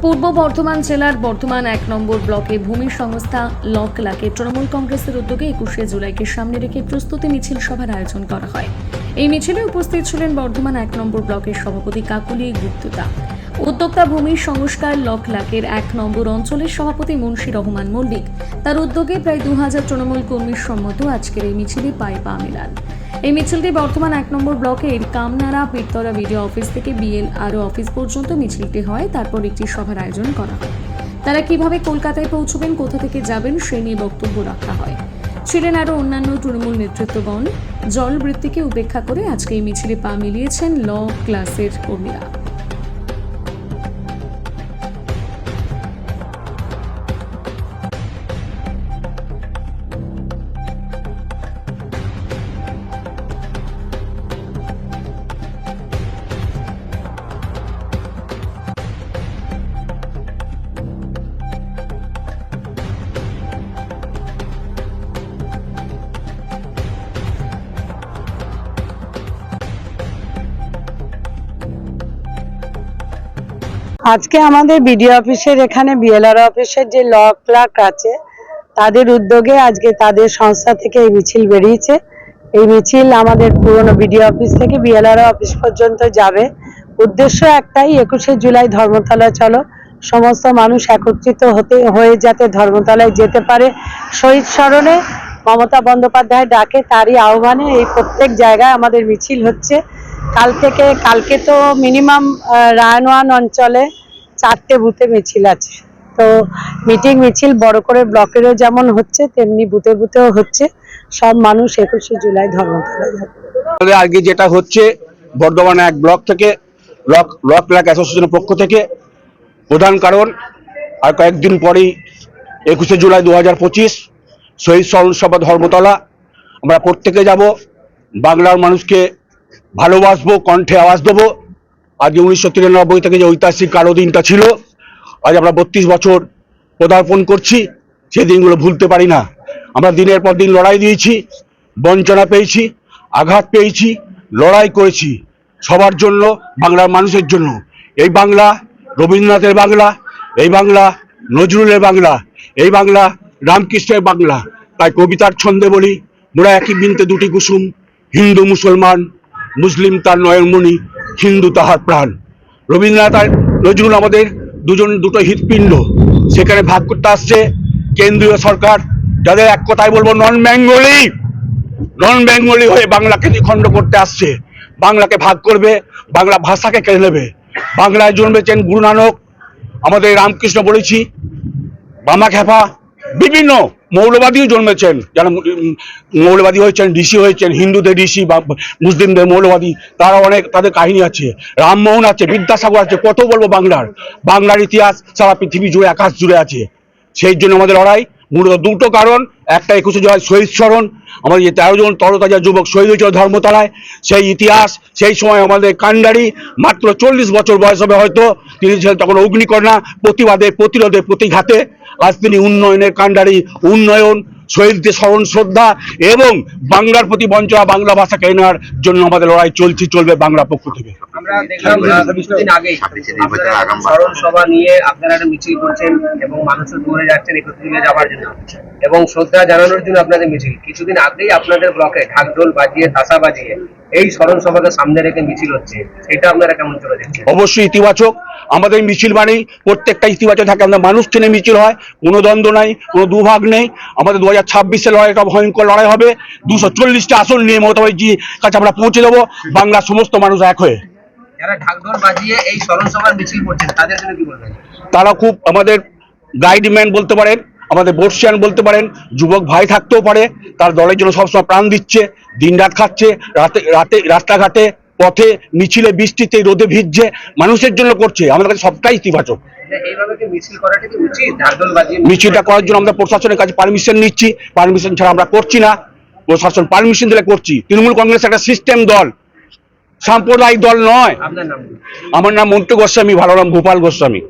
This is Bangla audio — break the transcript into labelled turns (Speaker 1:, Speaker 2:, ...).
Speaker 1: পূর্ব বর্ধমান জেলার বর্ধমান ১ নম্বর ব্লকে ভূমি সংস্থা লক লাকে তৃণমূল কংগ্রেসের উদ্যোগে ২১শে জুলাইকে সামনে রেখে প্রস্তুতি মিছিল সভার আয়োজন করা হয়। এই মিছিলে উপস্থিত ছিলেন বর্ধমান ১ নম্বর ব্লকের সভাপতি কাকুলি গুপ্তা, উদ্যোক্তা ভূমি সংস্কার লক লাকের ১ নম্বর অঞ্চলের সভাপতি মুন্সি রহমান মল্লিক। তার উদ্যোগে প্রায় ২০০০ তৃণমূল কর্মীর সম্মত আজকের এই মিছিলে পায়ে পা মেলান। এই মিছিলটি বর্ধমান ১ নম্বর ব্লকের কামনাড়া পীরতলা বিডিও অফিস থেকে বিএলআরও অফিস পর্যন্ত মিছিলটি হয়। তারপর একটি সভার আয়োজন করা হয়। তারা কিভাবে কলকাতায় পৌঁছবেন, কোথা থেকে যাবেন সেই নিয়ে বক্তব্য রাখা হয়। ছিলেন আরও অন্যান্য তৃণমূল নেতৃত্বগণ। জলবৃত্তিকে উপেক্ষা করে আজকে এই মিছিলে পা মিলিয়েছেন ল ক্লাসের কর্মীরা।
Speaker 2: আজকে আমাদের বিডিও অফিসের এখানে বিএলআরও অফিসের যে ল ক্লার্ক আছে তাদের উদ্যোগে আজকে তাদের সংস্থা থেকে এই মিছিল বেরিয়েছে। এই মিছিল আমাদের পুরনো বিডিও অফিস থেকে বিএলআরও অফিস পর্যন্ত যাবে। উদ্দেশ্য একটাই, ২১শে জুলাই ধর্মতলা চলো, সমস্ত মানুষ একত্রিত হয়ে যাতে ধর্মতলায় যেতে পারে। শহীদ স্মরণে মমতা বন্দ্যোপাধ্যায় ডাকে, তারই আহ্বানে এই প্রত্যেক জায়গায় আমাদের মিছিল হচ্ছে। কালকে তো মিনিমাম রায়নওয়ান অঞ্চলে 4টে বুথে মিছিল আছে। তো মিছিল বড় করে ব্লকেরও যেমন হচ্ছে তেমনি বুথে বুথেও হচ্ছে। সব মানুষ ২১শে জুলাই ধর্মতলায় যাবে।
Speaker 3: আজকে যেটা হচ্ছে বর্ধমান ১ ব্লক থেকে লক ক্লার্ক অ্যাসোসিয়েশনের পক্ষ থেকে প্রধান কারণ, আর কয়েকদিন পরেই ২১শে জুলাই ২০২৫ শহীদ স্মরণ সভা ধর্মতলা। আমরা প্রত্যেকে যাব, বাংলার মানুষকে ভালোবাসবো, কণ্ঠে আওয়াজ দেবো। আজ ১৯৯৩ থেকে যে ঐতিহাসিক কালো দিনটা ছিল, আজ আমরা ৩২ বছর পদার্পণ করছি। সেই দিনগুলো ভুলতে পারি না। আমরা দিনের পর দিন লড়াই দিয়েছি, বঞ্চনা পেয়েছি, আঘাত পেয়েছি, লড়াই করেছি সবার জন্য, বাংলার মানুষের জন্য। এই বাংলা রবীন্দ্রনাথের বাংলা, এই বাংলা নজরুলের বাংলা, এই বাংলা রামকৃষ্ণের বাংলা। তাই কবিতার ছন্দে বলি, মোরা একই বৃন্তে দুটি কুসুম, হিন্দু মুসলমান, মুসলিম তার নয়নমণি, হিন্দু তাহার প্রাণ। রবীন্দ্রনাথ আর নজরুল আমাদের দুটো হৃৎপিণ্ড। সেখানে ভাগ করতে আসছে কেন্দ্রীয় সরকার, যাদের এক কথায় বলবো নন বেঙ্গলি হয়ে বাংলাকে দ্বিখণ্ড করতে আসছে। বাংলাকে ভাগ করবে, বাংলা ভাষাকে কেড়ে নেবে। বাংলায় জন্মেছেন গুরু নানক, আমাদের রামকৃষ্ণ বলেছি, বামা খেপা, বিভিন্ন মৌলবাদীও জন্মেছেন, যারা মৌলবাদী হয়েছেন, ঋষি হয়েছেন, হিন্দুদের ঋষি বা মুসলিমদের মৌলবাদী, তারা অনেক, তাদের কাহিনী আছে। রামমোহন আছে, বিদ্যাসাগর আছে, কত বলবো। বাংলার ইতিহাস সারা পৃথিবী জুড়ে, আকাশ জুড়ে আছে। সেই জন্য আমাদের লড়াই মূলত দুটো কারণ। একটা ২১শে জুলাই শহীদ স্মরণ, আমাদের যে ১৩ জন তরতাজা যুবক শহীদ হয়েছিল ধর্মতলায়, সেই ইতিহাস। সেই সময় আমাদের কান্ডারি মাত্র ৪০ বছর বয়স হবে হয়তো, তিনি ছিলেন তখন অগ্নিকন্যা, প্রতিবাদে, প্রতিরোধে, প্রতিঘাতে। আজ তিনি উন্নয়নের কান্ডারি। উন্নয়ন, শহীদদের স্মরণ, শ্রদ্ধা এবং বাংলার প্রতি বঞ্চনা, বাংলা ভাষা কেড়ে নেওয়ার জন্য আমাদের লড়াই চলবে বাংলার পক্ষ থেকে।
Speaker 4: আমরা দেখলাম কিছুদিন আগেই স্মরণ সভা নিয়ে আপনারা একটা মিছিল করছেন এবং মানুষের দৌড়ে যাচ্ছেন ২১ জুলাই যাওয়ার জন্য এবং শ্রদ্ধা জানানোর জন্য আপনাদের মিছিল। কিছুদিন আগেই আপনাদের ব্লকে ঢাকঢোল বাজিয়ে, তাসা বাজিয়ে এই স্মরণ সভাকে সামনে রেখে মিছিল হচ্ছে, এটা আপনারা কেমন চলে দেখছেন?
Speaker 3: অবশ্যই ইতিবাচক। আমাদের মিছিল মানেই প্রত্যেকটা ইতিবাচক থাকে। আমরা মানুষ টেনে মিছিল হয়, কোনো দ্বন্দ্ব নাই, কোনো দুভাগ নেই। আমাদের ২০২৬ লড়াই একটা ভয়ঙ্কর লড়াই হবে। ২৪০টা আসন নিয়ে মমতা ব্যানার্জির কাছে আমরা পৌঁছে দেবো, বাংলার সমস্ত মানুষ এক হয়ে।
Speaker 4: যারা ঢাকঢোল বাজিয়ে এই স্মরণ সভার মিছিল করছেন তাদের জন্য কি বলবেন?
Speaker 3: তারা খুব আমাদের গাইডম্যান বলতে পারেন, আমাদের বর্ষিয়ান বলতে পারেন, যুবক ভাই থাকতেও পারে। তার দলের জন্য সবসময় প্রাণ দিচ্ছে, দিনরাত খাচ্ছে, রাস্তাঘাটে, পথে, মিছিলে, বৃষ্টিতে, রোদে ভিজছে, মানুষের জন্য করছে। আমাদের কাছে সবটাই ইতিবাচক। মিছিলটা করার জন্য আমরা প্রশাসনের কাছে পারমিশন নিচ্ছি। পারমিশন ছাড়া আমরা করছি না, প্রশাসন পারমিশন দিলে করছি। তৃণমূল কংগ্রেস একটা সিস্টেম দল, সাম্প্রদায়িক দল নয়।
Speaker 4: আপনার নাম?
Speaker 3: আমার নাম মন্টু গোস্বামী, ভালো নাম গোপাল গোস্বামী।